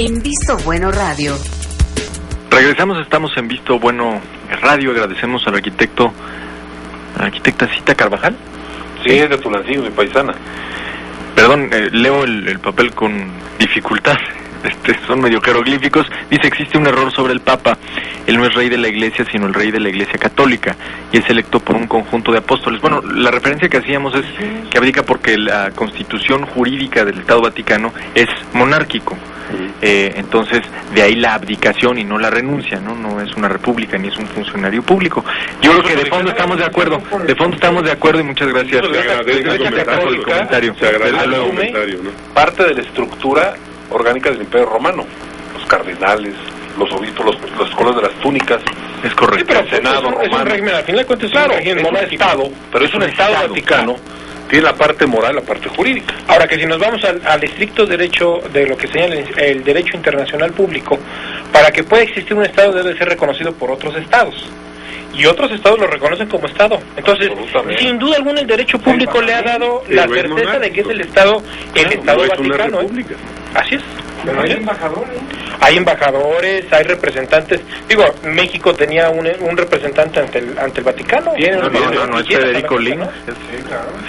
En Visto Bueno Radio. Regresamos, estamos en Visto Bueno Radio. Agradecemos al arquitecta Cita Carvajal. Sí, es de Tulancingo, mi paisana. Perdón, leo el papel con dificultad. Son medio jeroglíficos. Dice: existe un error sobre el Papa. Él no es rey de la Iglesia, sino el rey de la Iglesia Católica, y es electo por un conjunto de apóstoles. Bueno, la referencia que hacíamos es que abdica porque la constitución jurídica del Estado Vaticano es monárquico. Entonces, de ahí la abdicación y no la renuncia, ¿no? No es una república ni es un funcionario público. Yo creo que de fondo estamos de acuerdo. De fondo estamos de acuerdo y muchas gracias. Por el comentario. Se agradece el comentario, ¿no? Parte de la estructura orgánica del Imperio Romano, los cardenales, los obispos, los colores de las túnicas. Es correcto. Sí, pero el Senado romano. Es un régimen, al final de cuentas, claro, es un Estado, pero es un Estado Vaticano. Tiene la parte moral, la parte jurídica. Ahora, que si nos vamos al estricto derecho de lo que señala el derecho internacional público, para que pueda existir un Estado debe ser reconocido por otros Estados. Y otros estados lo reconocen como Estado. Entonces, sin duda alguna, el derecho público le ha dado la certeza de que es el Estado Vaticano. Así es. Pero hay embajadores. Hay embajadores, hay representantes. Digo, México tenía un representante ante el Vaticano. No, es Federico Lin.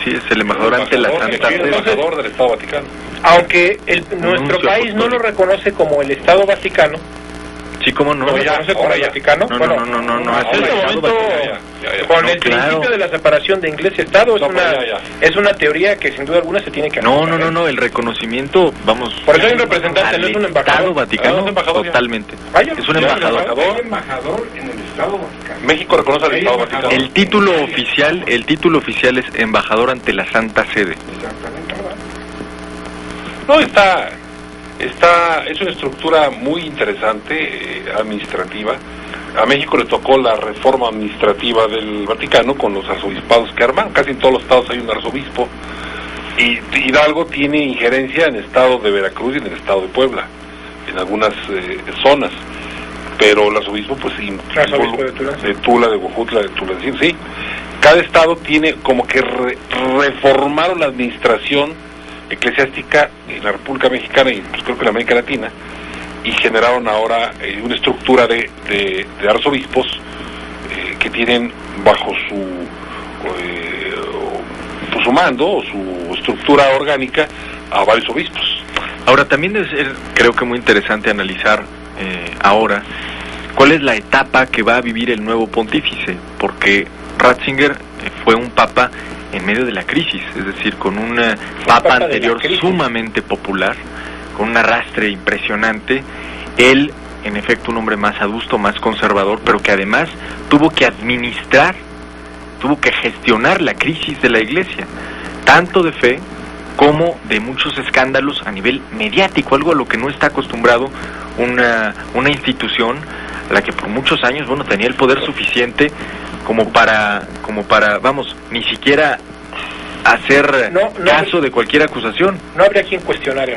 Sí, es el embajador ante la Santa Sede. El embajador del Estado Vaticano. Aunque nuestro país no lo reconoce como el Estado Vaticano. Sí, ¿cómo no? ¿Lo reconoce como el Vaticano? No. En este momento, con el principio de la separación de Iglesia y Estado, es una teoría que sin duda alguna se tiene que analizar. No, el reconocimiento, vamos... Por eso hay un representante, no es un embajador. Estado Vaticano, totalmente. Es un embajador. Hay embajador en el Estado Vaticano. México reconoce al Estado Vaticano. El título oficial es embajador ante la Santa Sede. Exactamente. No, es una estructura muy interesante, administrativa. A México le tocó la reforma administrativa del Vaticano con los arzobispados que arman. Casi en todos los estados hay un arzobispo. Y Hidalgo tiene injerencia en el estado de Veracruz y en el estado de Puebla, en algunas zonas. Pero el arzobispo, pues sí, de Tula, de Huejutla, de Tulancingo, sí. Cada estado tiene como que reformaron la administración eclesiástica en la República Mexicana y pues creo que en América Latina, y generaron ahora una estructura de arzobispos que tienen bajo su mando o su estructura orgánica a varios obispos. Ahora, también es creo que muy interesante analizar ahora cuál es la etapa que va a vivir el nuevo pontífice, porque Ratzinger fue un papa en medio de la crisis, es decir, con un papa anterior sumamente popular, con un arrastre impresionante. Él, en efecto, un hombre más adusto, más conservador, pero que además tuvo que gestionar la crisis de la Iglesia, tanto de fe como de muchos escándalos a nivel mediático, algo a lo que no está acostumbrado una institución a la que por muchos años, tenía el poder suficiente como para, vamos, ni siquiera hacer caso de cualquier acusación. No habría quien cuestionar.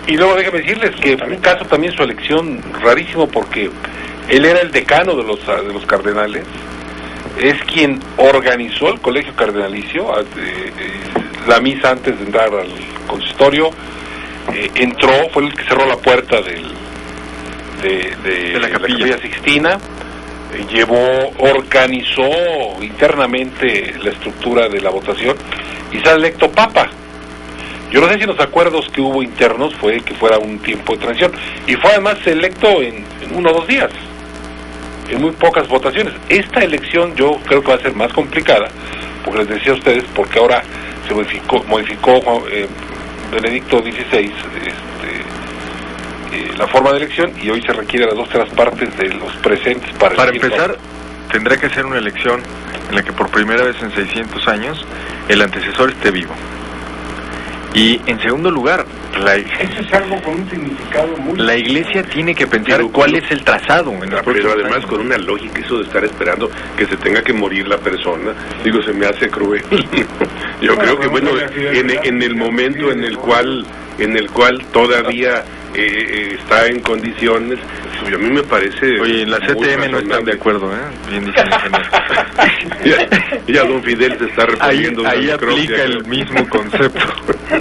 Y luego déjame decirles que fue un caso también su elección rarísimo, porque él era el decano de los cardenales, es quien organizó el colegio cardenalicio, la misa antes de entrar al consistorio, entró, fue el que cerró la puerta de la capilla Sixtina, organizó internamente la estructura de la votación y sale electo papa. Yo no sé si en los acuerdos que hubo internos fue que fuera un tiempo de transición, y fue además electo en 1 o 2 días, en muy pocas votaciones. Esta elección yo creo que va a ser más complicada, porque les decía a ustedes, porque ahora se modificó Benedicto XVI la forma de elección, y hoy se requiere las 2/3 partes de los presentes para empezar. Tendrá que ser una elección en la que por primera vez en 600 años el antecesor esté vivo. Y en segundo lugar, eso es algo con un significado muy... La Iglesia tiene que pensar cuál es el trazado. Pero además con una lógica, eso de estar esperando que se tenga que morir la persona, se me hace cruel. Yo creo que en el momento en el cual todavía está en condiciones, a mí me parece... Oye, en la CTM no están de acuerdo, bien dice el ingeniero. ya don Fidel se está refiriendo. Ahí aplica el mismo concepto.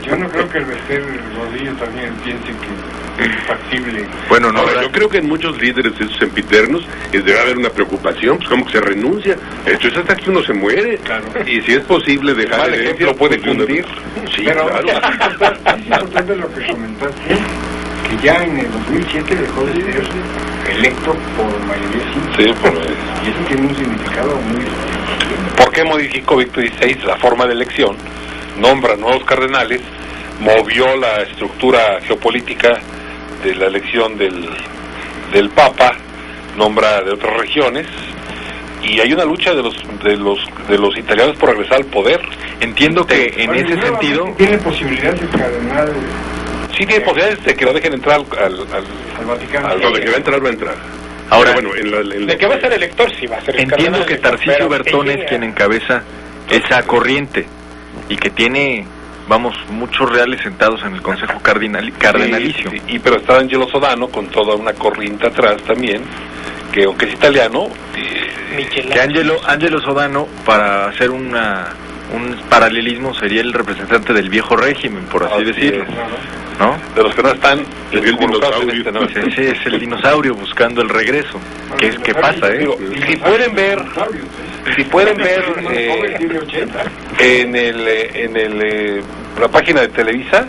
Yo no creo que el Bester Rodríguez también piense factible. Bueno, no, Ahora, yo creo que en muchos líderes esos sempiternos debe haber una preocupación, pues como que se renuncia. Esto es hasta que uno se muere. Claro. Y si es posible dejar Mal herencia, ejemplo puede pues, de una- cundir. Sí, Pero claro. es importante lo que comentaste, que ya en el 2007 dejó de ser electo por mayoría simple. Sí, pues. Y eso tiene un significado muy... ¿Por qué modificó Víctor XVI la forma de elección? Nombra nuevos cardenales, movió la estructura geopolítica de la elección del Papa, nombra de otras regiones, y hay una lucha de los italianos por regresar al poder. Entiendo que en Bueno, ese nuevamente sentido, tiene posibilidades el cardenal Sí tiene posibilidades de que lo dejen entrar al Vaticano. Donde que va a entrar, va a entrar. ahora, Pero bueno, De que va a ser elector, sí va a ser el entiendo cardenal que elector, Tarcisio pero Bertone es ella- quien encabeza esa corriente y que tiene, vamos, muchos reales sentados en el Consejo Cardenalicio. Sí, pero está Angelo Sodano con toda una corriente atrás también, que aunque es italiano, Que Angelo Sodano, para hacer un paralelismo, sería el representante del viejo régimen, por así decirlo, es. ¿no? De los que no están Es el involucrados en dinosaurio. este, ¿no? Ese es el dinosaurio buscando el regreso. ¿Qué pasa, eh? Digo, si pueden ver Tiene 80. en la página de Televisa,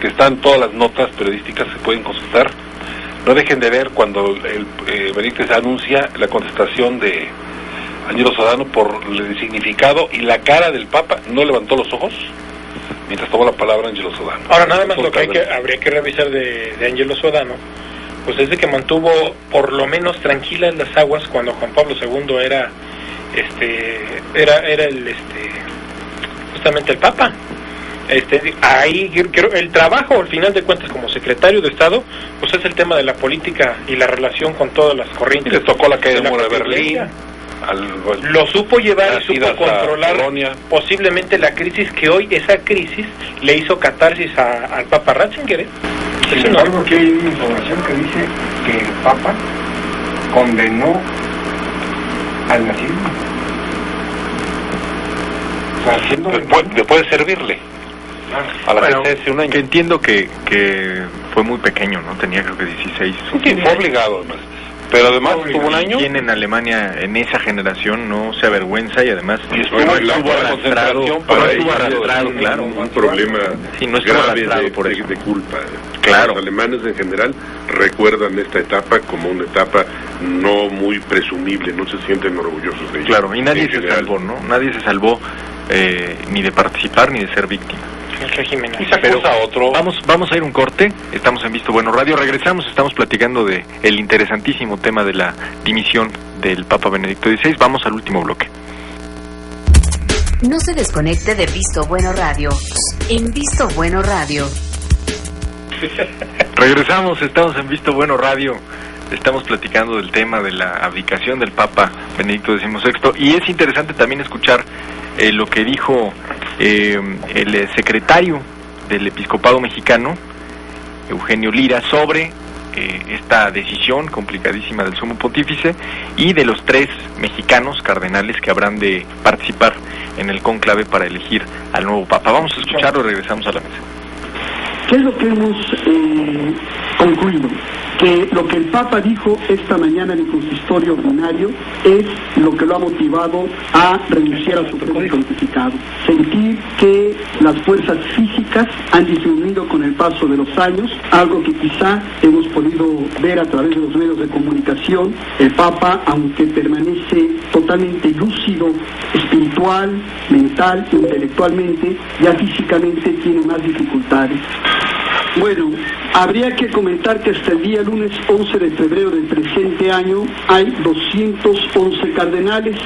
que están todas las notas periodísticas, se pueden consultar. No dejen de ver cuando Benítez anuncia la contestación de Angelo Sodano por el significado y la cara del Papa. No levantó los ojos mientras tomó la palabra Angelo Sodano. Ahora, nada más lo que habría que revisar de Angelo Sodano, pues es de que mantuvo por lo menos tranquilas las aguas cuando Juan Pablo II era justamente el Papa. Ahí creo el trabajo al final de cuentas como secretario de Estado pues es el tema de la política y la relación con todas las Y corrientes. les tocó la caída de del muro de propia Berlín. iglesia. Lo supo llevar y supo controlar posiblemente la crisis, que hoy esa crisis le hizo catarsis al Papa Ratzinger, ¿eh? Sin embargo, aquí hay una información que dice que el Papa condenó al nazismo. O sea, haciendo Después de servirle a la Bueno, gente hace un año. que entiendo que fue muy pequeño, ¿no? Tenía creo que 16. Sí, fue obligado además. Pero además tuvo un año. Quien en Alemania en esa generación no se avergüenza y además Y estuvo no en la estuvo arrastrado, concentración no para estuvo ellos, arrastrado, un, claro. un problema Sí, no estuvo grave arrastrado por eso. de culpa. Claro. Los alemanes en general recuerdan esta etapa como una etapa no muy presumible, no se sienten orgullosos de ella. Claro, y nadie En se general. salvó, ¿no? Nadie se salvó ni de participar ni de ser víctima. el régimen. Y se acusa a otro. Vamos a ir un corte. Estamos en Visto Bueno Radio. Regresamos. Estamos platicando de el interesantísimo tema de la dimisión del Papa Benedicto XVI. Vamos al último bloque. No se desconecte de Visto Bueno Radio. En Visto Bueno Radio. Regresamos. Estamos en Visto Bueno Radio. Estamos platicando del tema de la abdicación del Papa Benedicto XVI. Y es interesante también escuchar lo que dijo el secretario del Episcopado Mexicano, Eugenio Lira, sobre esta decisión complicadísima del Sumo Pontífice y de los 3 mexicanos cardenales que habrán de participar en el cónclave para elegir al nuevo Papa. Vamos a escucharlo y regresamos a la mesa. ¿Qué es lo que hemos concluido? Que lo que el Papa dijo esta mañana en el consistorio ordinario es lo que lo ha motivado a renunciar a su pontificado. Sentir que las fuerzas físicas han disminuido con el paso de los años, algo que quizá hemos podido ver a través de los medios de comunicación. El Papa, aunque permanece totalmente lúcido, espiritual, mental, intelectualmente, ya físicamente tiene más dificultades. Bueno, habría que comentar que hasta el día lunes 11 de febrero del presente año hay 211 cardenales,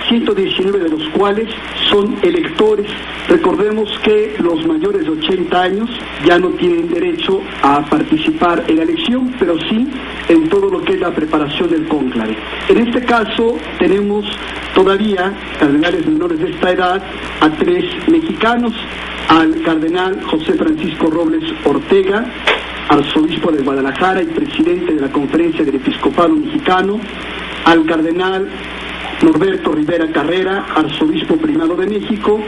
119 de los cuales son electores. Recordemos que los mayores de 80 años ya no tienen derecho a participar en la elección, pero sí en todo lo que es la preparación del cónclave. En este caso tenemos todavía cardenales menores de esta edad a 3 mexicanos, al cardenal José Francisco Robles Ortega, arzobispo de Guadalajara y presidente de la Conferencia del Episcopado Mexicano, al cardenal Norberto Rivera Carrera, arzobispo primado de México,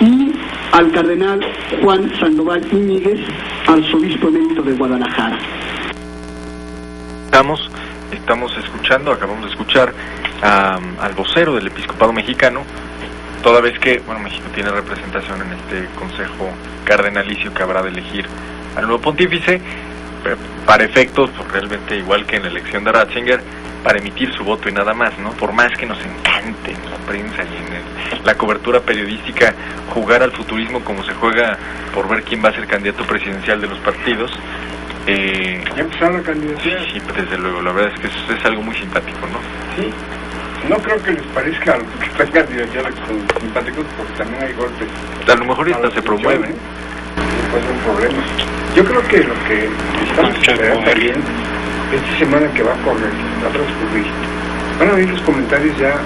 y al cardenal Juan Sandoval Íñiguez, arzobispo emérito de Guadalajara. Estamos escuchando, acabamos de escuchar al vocero del episcopado mexicano, toda vez que, México tiene representación en este consejo cardenalicio que habrá de elegir al nuevo pontífice, para efectos, pues, realmente igual que en la elección de Ratzinger, para emitir su voto y nada más, ¿no? Por más que nos encante en la prensa y en la cobertura periodística jugar al futurismo como se juega por ver quién va a ser candidato presidencial de los partidos. ¿Ya empezaron la candidatura? Sí, desde luego, la verdad es que es algo muy simpático, ¿no? Sí, no creo que les parezca a los que están candidatos simpáticos, porque también hay golpes. A lo mejor hasta se promueven. Después de un problema. Yo creo que lo que estamos esperando también, esta semana que va a transcurrir, van a ver los comentarios ya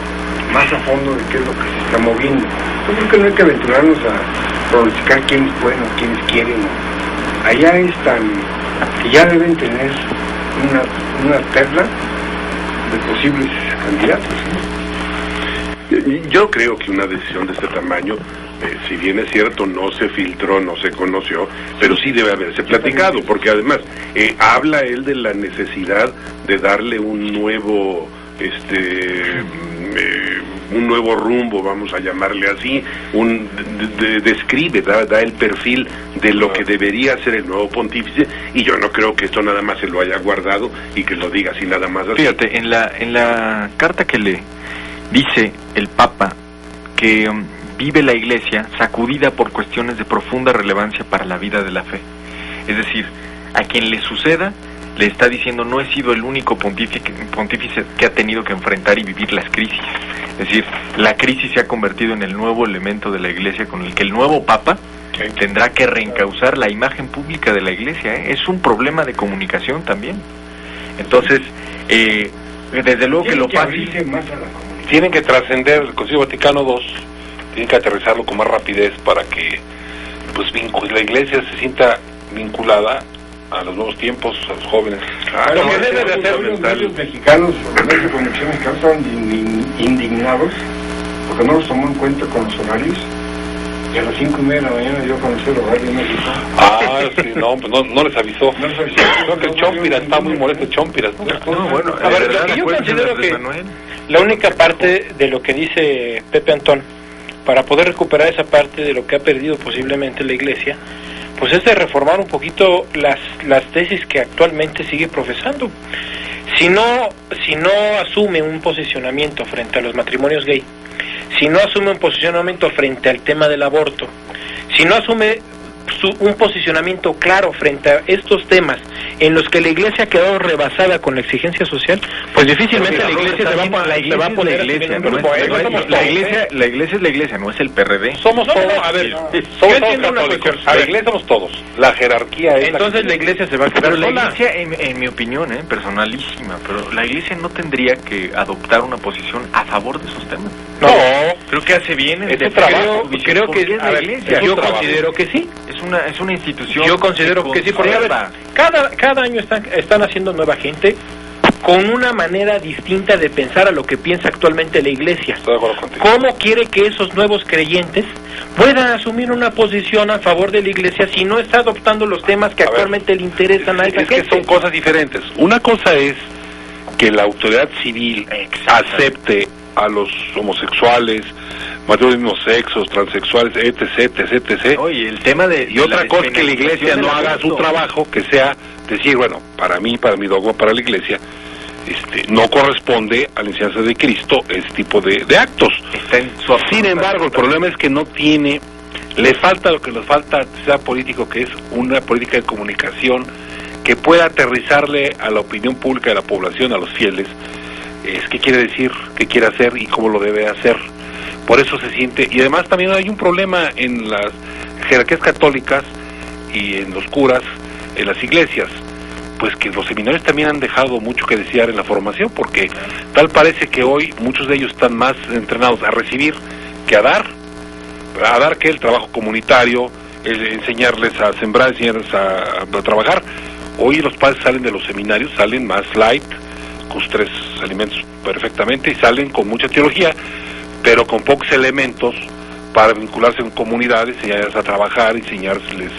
más a fondo de qué es lo que se está moviendo. Yo creo que no hay que aventurarnos a pronosticar quién es bueno, quiénes quieren. Allá están, que ya deben tener una terna de posibles candidatos, ¿no? Yo creo que una decisión de este tamaño, si bien es cierto, no se filtró, no se conoció, pero sí debe haberse platicado, porque además habla él de la necesidad de darle un nuevo rumbo, vamos a llamarle así, describe, da el perfil de lo que debería ser el nuevo pontífice, y yo no creo que esto nada más se lo haya guardado y que lo diga así nada más así. Fíjate, en la carta que le dice el Papa que vive la Iglesia sacudida por cuestiones de profunda relevancia para la vida de la fe. Es decir, a quien le suceda, le está diciendo: no he sido el único pontífice que ha tenido que enfrentar y vivir las crisis. Es decir, la crisis se ha convertido en el nuevo elemento de la Iglesia con el que el nuevo Papa tendrá que reencauzar la imagen pública de la Iglesia. Es un problema de comunicación también. Entonces, desde luego que lo fácil... Tienen que trascender el Concilio Vaticano II, tienen que aterrizarlo con más rapidez para que la Iglesia se sienta vinculada a los nuevos tiempos, a los jóvenes. Lo que deben de hacer los medios mexicanos, los medios de comunicación mexicanos, estaban indignados porque no los tomó en cuenta con los horarios. Y a las 5:30 de la mañana yo conocí el horario de México. Sí, no les avisó. Creo que el Chompiras está muy molesto, Chompiras. Bueno, a ver, lo que yo considero que la única parte de lo que dice Pepe Antón, para poder recuperar esa parte de lo que ha perdido posiblemente la Iglesia, pues es de reformar un poquito las tesis que actualmente sigue profesando. Si no asume un posicionamiento frente a los matrimonios gay, si no asume un posicionamiento frente al tema del aborto, si no asume un posicionamiento claro frente a estos temas en los que la Iglesia ha quedado rebasada con la exigencia social, pues difícilmente la Iglesia se va a poner la Iglesia es la Iglesia, no es el PRD. Somos todos, a ver, yo entiendo una cuestión, la Iglesia somos todos, la jerarquía es entonces la Iglesia se va a quedar sola. La Iglesia, en mi opinión, personalísima, pero la Iglesia no tendría que adoptar una posición a favor de esos temas. No, creo que hace bien en trabajo. Creo que a ver, yo considero que sí. Es una institución. Yo considero que sí, porque a ver, cada año están haciendo nueva gente con una manera distinta de pensar a lo que piensa actualmente la Iglesia. Estoy de acuerdo contigo. ¿Cómo quiere que esos nuevos creyentes puedan asumir una posición a favor de la Iglesia si no está adoptando los temas que actualmente le interesan a esa gente? Es que son cosas diferentes. Una cosa es que la autoridad civil acepte a los homosexuales, matrimonios de mismos sexos, transexuales, etc. Oye, el tema y otra cosa es que la Iglesia no haga su trabajo, que sea decir, bueno, para mi dogma, para la Iglesia, no corresponde a la enseñanza de Cristo ese tipo de actos. Sin embargo, el problema es que no tiene, le falta lo que nos falta al sistema político, que es una política de comunicación que pueda aterrizarle a la opinión pública de la población, a los fieles, qué quiere decir, qué quiere hacer y cómo lo debe hacer. Por eso se siente, y además también hay un problema en las jerarquías católicas y en los curas, en las iglesias, pues que los seminarios también han dejado mucho que desear en la formación, porque tal parece que hoy muchos de ellos están más entrenados a recibir que a dar que el trabajo comunitario, enseñarles a sembrar, enseñarles a trabajar. Hoy los padres salen de los seminarios, salen más light, con sus 3 alimentos perfectamente, y salen con mucha teología, pero con pocos elementos para vincularse en comunidades, enseñarles a trabajar, enseñarles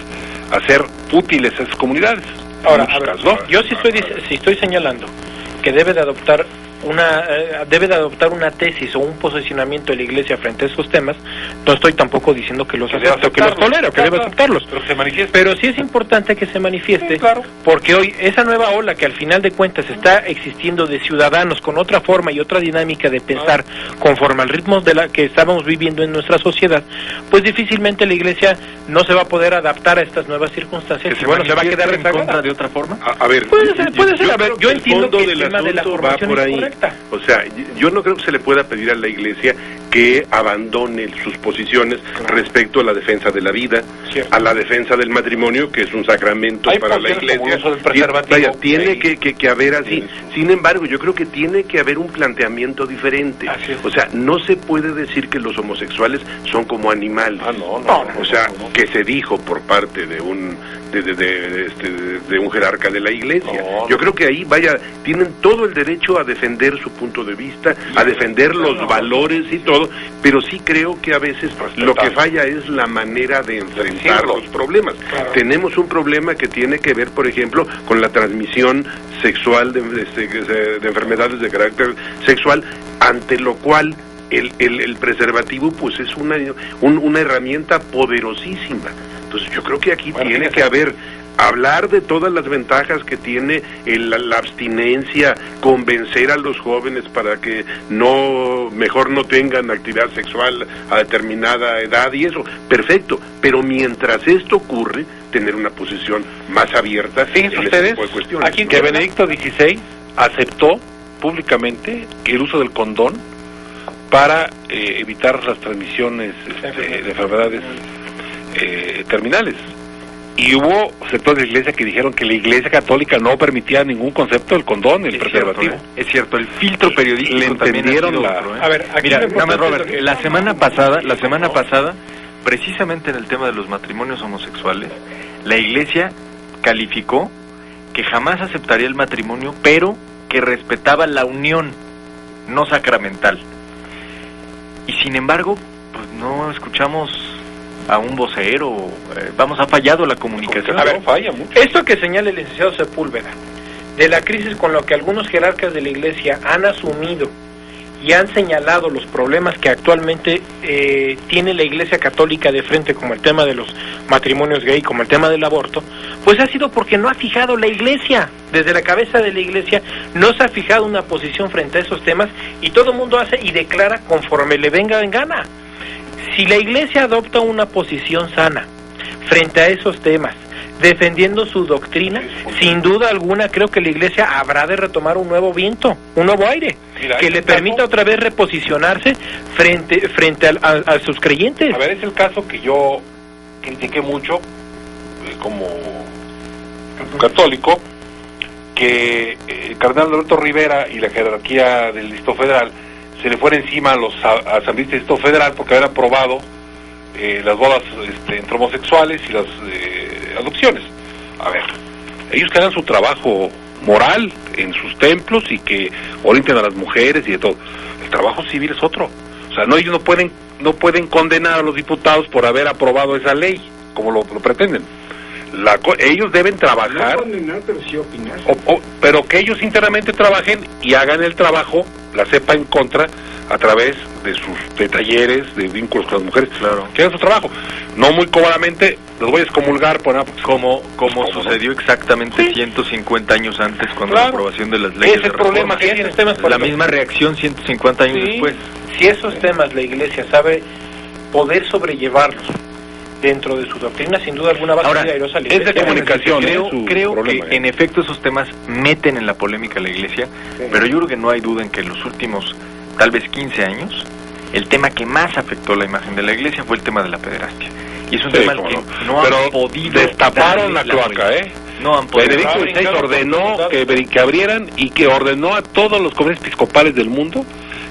a ser útiles a esas comunidades. Ahora, a ver, ¿no? Yo sí estoy señalando que debe de adoptar una tesis o un posicionamiento de la Iglesia frente a estos temas. No estoy tampoco diciendo que los acepte o que los tolero, que debe aceptarlos, pero sí es importante que se manifieste, porque hoy esa nueva ola que al final de cuentas está existiendo de ciudadanos con otra forma y otra dinámica de pensar conforme al ritmo de la que estábamos viviendo en nuestra sociedad, pues difícilmente la Iglesia no se va a poder adaptar a estas nuevas circunstancias y bueno, se va a quedar en contra de otra forma. A ver, puede ser. A ver, yo entiendo que el tema de la formación es correcto. O sea, yo no creo que se le pueda pedir a la Iglesia que abandone sus posiciones respecto a la defensa de la vida, a la defensa del matrimonio, que es un sacramento para la Iglesia. Tiene que haber así. Sin embargo, yo creo que tiene que haber un planteamiento diferente. O sea, no se puede decir que los homosexuales son como animales. O sea, que se dijo por parte de un jerarca de la Iglesia. Yo creo que ahí, tienen todo el derecho a defender su punto de vista, a defender los valores y todo, pero sí creo que a veces lo que falla es la manera de enfrentar los problemas. Tenemos un problema que tiene que ver, por ejemplo, con la transmisión sexual de enfermedades de carácter sexual, ante lo cual el preservativo pues es una herramienta poderosísima. Entonces yo creo que aquí tiene que hablar de todas las ventajas que tiene la abstinencia, convencer a los jóvenes para que mejor no tengan actividad sexual a determinada edad y eso, perfecto, pero mientras esto ocurre, tener una posición más abierta en ese tipo de cuestiones. Aquí que Benedicto XVI aceptó públicamente el uso del condón para evitar las transmisiones de enfermedades terminales. Y hubo sectores de la Iglesia que dijeron que la Iglesia Católica no permitía ningún concepto del condón, el preservativo. Es cierto, el filtro periodístico le entendieron A ver, aquí mira, Robert, la semana pasada, precisamente en el tema de los matrimonios homosexuales, la Iglesia calificó que jamás aceptaría el matrimonio, pero que respetaba la unión no sacramental. Y sin embargo, pues no escuchamos a un vocero, ha fallado la comunicación. A ver, falla mucho. Esto que señala el licenciado Sepúlveda, de la crisis con lo que algunos jerarcas de la Iglesia han asumido y han señalado los problemas que actualmente tiene la Iglesia Católica de frente, como el tema de los matrimonios gay, como el tema del aborto, pues ha sido porque no ha fijado la Iglesia, desde la cabeza de la Iglesia, no se ha fijado una posición frente a esos temas y todo el mundo hace y declara conforme le venga en gana. Si la Iglesia adopta una posición sana frente a esos temas, defendiendo su doctrina, sin duda alguna creo que la Iglesia habrá de retomar un nuevo viento, un nuevo aire, que le permita otra vez reposicionarse frente a sus creyentes. A ver, es el caso que yo critiqué mucho como católico, que el cardenal Alberto Rivera y la jerarquía del Distrito Federal se le fuera encima a los asambleístas del Distrito Federal porque habían aprobado las bodas entre homosexuales y las adopciones. A ver, ellos que hagan su trabajo moral en sus templos y que orienten a las mujeres y de todo. El trabajo civil es otro. O sea, ellos no pueden condenar a los diputados por haber aprobado esa ley, como lo pretenden. Ellos deben trabajar, no condenar, pero sí opinar. Pero que ellos internamente trabajen y hagan el trabajo, la cepa en contra, a través de talleres, de vínculos con las mujeres, que hagan su trabajo. No muy cómodamente, los voy a excomulgar, como sucedió exactamente 150 años antes, cuando la aprobación de las leyes. Ese es el problema que tienen temas, la misma reacción 150 años después. Si esos temas la Iglesia sabe poder sobrellevarlos dentro de su doctrina, sin duda alguna va a ser airosa. Es de comunicación. Creo problema, que en efecto esos temas meten en la polémica a la Iglesia, pero yo creo que no hay duda en que en los últimos tal vez 15 años el tema que más afectó la imagen de la Iglesia fue el tema de la pederastia, y es un tema que no han podido destaparon la cloaca, no han podido. Benedicto XVI ordenó que abrieran, y que ordenó a todos los conventos episcopales del mundo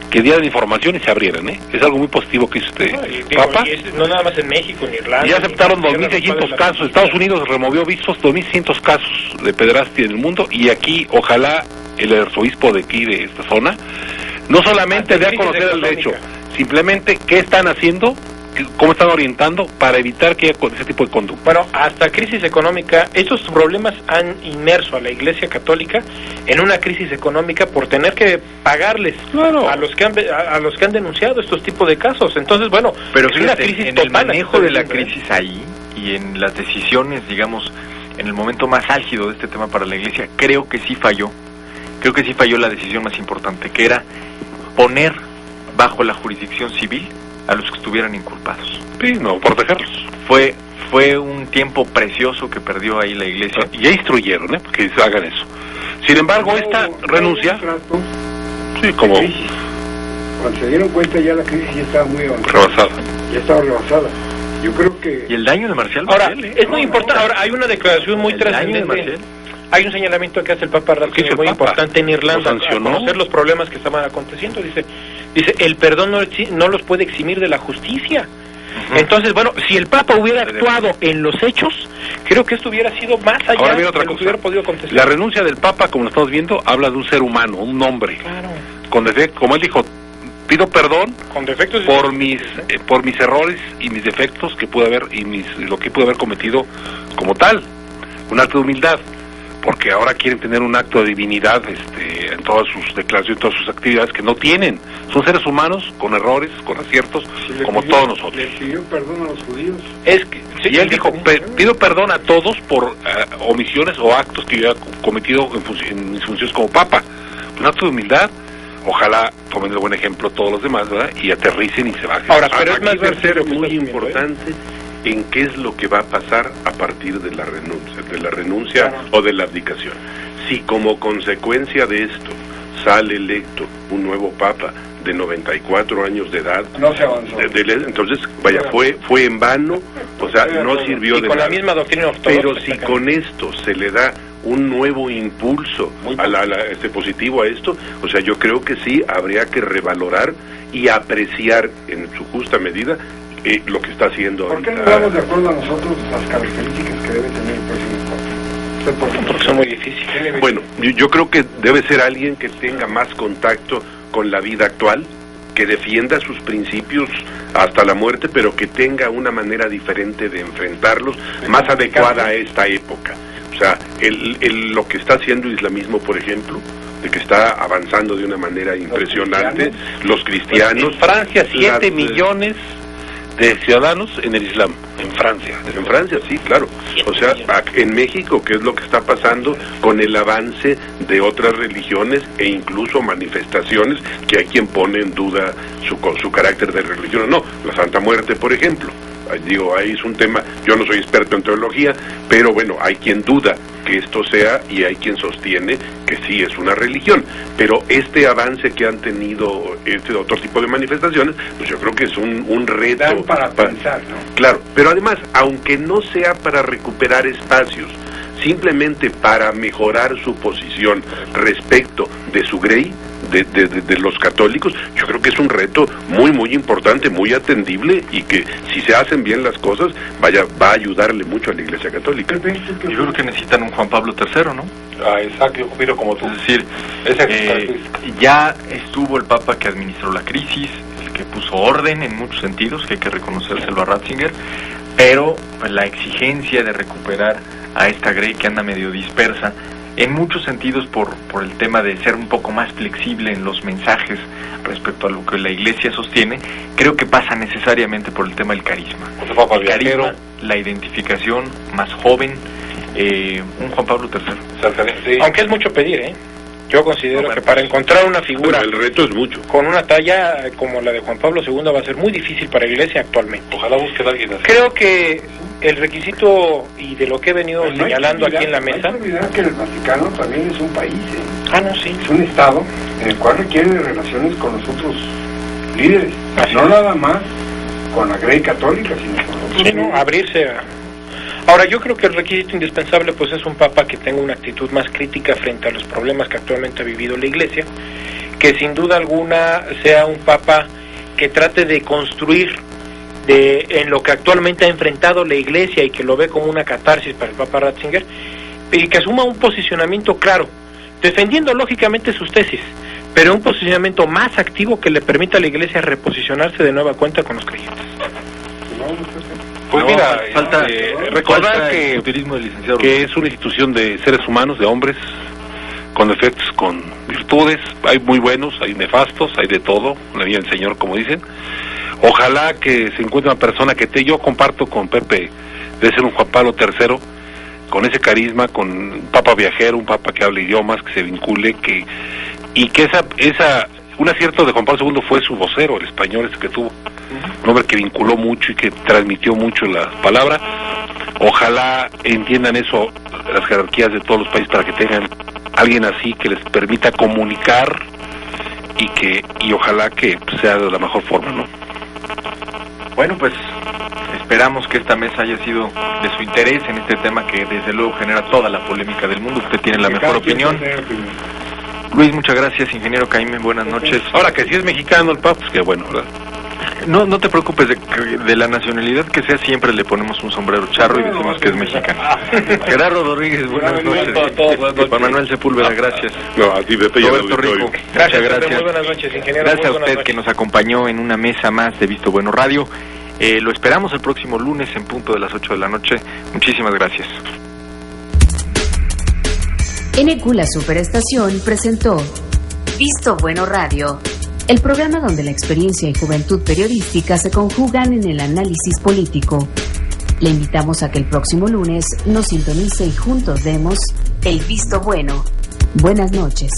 que dieran información y se abrieran, Es algo muy positivo que hizo Papa. No nada más en México, en Irlanda. Ya aceptaron 2.600 casos. Estados Unidos removió visos 2.600 casos de pederastia en el mundo, y aquí, ojalá, el arzobispo de aquí, de esta zona, no solamente dé a conocer el hecho, simplemente qué están haciendo cómo están orientando para evitar que haya ese tipo de conducta. Bueno, hasta crisis económica, estos problemas han inmerso a la Iglesia Católica en una crisis económica por tener que pagarles a los que han denunciado estos tipos de casos. Entonces, bueno, pero es fíjate, una crisis en total. el manejo de la crisis ahí y en las decisiones, digamos, en el momento más álgido de este tema para la Iglesia, creo que sí falló la decisión más importante, que era poner bajo la jurisdicción civil a los que estuvieran inculpados. Sí, no, protegerlos. Fue un tiempo precioso que perdió ahí la Iglesia. Y ya instruyeron, que hagan eso. Sin embargo, esta renuncia... Sí, como... Cuando se dieron cuenta ya la crisis ya estaba muy rebasada. Ya estaba rebasada. Yo creo que... Y el daño de Marcial Ahora, Maciel, es muy importante. Ahora, hay una declaración muy trascendente. Hay un señalamiento que hace el Papa Ratzinger muy importante en Irlanda a conocer los problemas que estaban aconteciendo. Dice, el perdón no los puede eximir de la justicia. Entonces, bueno, si el Papa hubiera actuado en los hechos, creo que esto hubiera sido más allá Ahora de otra lo cosa. que hubiera podido acontecer. La renuncia del Papa, como lo estamos viendo, habla de un ser humano, un hombre. Claro. Con defectos, como él dijo, pido perdón con defectos por mis errores y mis defectos que pude haber y lo que pude haber cometido como tal, un acto de humildad, porque ahora quieren tener un acto de divinidad en todas sus declaraciones, todas sus actividades que no tienen. Son seres humanos con errores, con aciertos, como todos nosotros. Le pidió perdón a los judíos. Y él dijo, pido perdón a todos por omisiones o actos que yo haya cometido en mis funciones como Papa. Un acto de humildad. Ojalá tomen el buen ejemplo todos los demás, ¿verdad? Y aterricen y se bajen. Ahora, pero es más ser muy importante en qué es lo que va a pasar a partir de la renuncia claro, o de la abdicación. Si como consecuencia de esto sale electo un nuevo Papa de 94 años de edad, no se avanzó. Entonces, vaya, fue en vano, o sea, no sirvió de nada. Y con la misma doctrina ortodoxa. Pero si con esto se le da un nuevo impulso positivo a esto, o sea, yo creo que sí habría que revalorar y apreciar en su justa medida lo que está haciendo. ¿Por qué no damos de acuerdo a nosotros las características que debe tener el próximo Papa? Porque son muy difíciles. Bueno, yo creo que debe ser alguien que tenga más contacto con la vida actual, que defienda sus principios hasta la muerte, pero que tenga una manera diferente de enfrentarlos, más adecuada a esta época. O sea, lo que está haciendo el islamismo, por ejemplo, de que está avanzando de una manera impresionante, los cristianos... En Francia, 7 millones de ciudadanos en el Islam, en Francia, sí, claro. O sea, en México, ¿qué es lo que está pasando con el avance de otras religiones e incluso manifestaciones que hay quien pone en duda su carácter de religión o no? La Santa Muerte, por ejemplo. Digo, ahí es un tema, yo no soy experto en teología, pero bueno, hay quien duda que esto sea y hay quien sostiene que sí es una religión, pero este avance que han tenido otro tipo de manifestaciones, pues yo creo que es un reto para pensar, ¿no? Claro, pero además, aunque no sea para recuperar espacios, simplemente para mejorar su posición respecto de su grey, de los católicos, yo creo que es un reto muy importante, muy atendible, y que si se hacen bien las cosas, va a ayudarle mucho a la Iglesia Católica. Yo creo que necesitan un Juan Pablo III, ¿no? Exacto, yo opino como tú. Es decir, ya estuvo el Papa que administró la crisis, el que puso orden en muchos sentidos, que hay que reconocérselo a Ratzinger, pero la exigencia de recuperar a esta grey que anda medio dispersa, en muchos sentidos por el tema de ser un poco más flexible en los mensajes respecto a lo que la Iglesia sostiene, creo que pasa necesariamente por el tema del carisma. El carisma, la identificación más joven, un Juan Pablo III. Aunque es mucho pedir, Yo considero que para encontrar una figura... el reto es mucho. Con una talla como la de Juan Pablo II va a ser muy difícil para la Iglesia actualmente. Ojalá busque a alguien así. Creo que el requisito y de lo que he venido señalando aquí en la mesa... No hay que olvidar que el Vaticano también es un país, sí. Es un Estado en el cual requiere de relaciones con los otros líderes. Así no nada más con la Grey Católica, sino con los otros. Abrirse a... Ahora, yo creo que el requisito indispensable pues es un Papa que tenga una actitud más crítica frente a los problemas que actualmente ha vivido la Iglesia, que sin duda alguna sea un Papa que trate de construir en lo que actualmente ha enfrentado la Iglesia y que lo ve como una catarsis para el Papa Ratzinger, y que asuma un posicionamiento claro, defendiendo lógicamente sus tesis, pero un posicionamiento más activo que le permita a la Iglesia reposicionarse de nueva cuenta con los creyentes. Pues No, mira, falta recordar falta que el futurismo del licenciado que es una institución de seres humanos, de hombres, con defectos, con virtudes. Hay muy buenos, hay nefastos, hay de todo, la vida del Señor, como dicen. Ojalá que se encuentre una persona que yo comparto con Pepe, debe ser un Juan Pablo III, con ese carisma, con un papa viajero, un papa que hable idiomas, que se vincule, y que un acierto de Juan Pablo II fue su vocero, el español ese que tuvo, un hombre que vinculó mucho y que transmitió mucho la palabra. Ojalá entiendan eso las jerarquías de todos los países, para que tengan alguien así que les permita comunicar y ojalá que sea de la mejor forma, ¿no? Bueno, pues esperamos que esta mesa haya sido de su interés en este tema que desde luego genera toda la polémica del mundo. Usted tiene la mejor opinión. Luis, muchas gracias. Ingeniero Caime, buenas noches. Ahora que si es mexicano el Papa, pues que bueno, ¿verdad? No te preocupes de la nacionalidad que sea, siempre le ponemos un sombrero charro y decimos que es mexicano. Gerardo Rodríguez, buenas noches. Juan Manuel Sepúlveda, gracias. No, a ti, Pepe, Roberto Rico, Gracias, muchas gracias. muy buenas noches, ingeniero. Gracias a Muy buenas usted noches. que nos acompañó en una mesa más de Visto Bueno Radio. Lo esperamos el próximo lunes en punto de las 8 de la noche. Muchísimas gracias. NQ La Superestación presentó Visto Bueno Radio, el programa donde la experiencia y juventud periodística se conjugan en el análisis político. Le invitamos a que el próximo lunes nos sintonice y juntos demos el visto bueno. Buenas noches.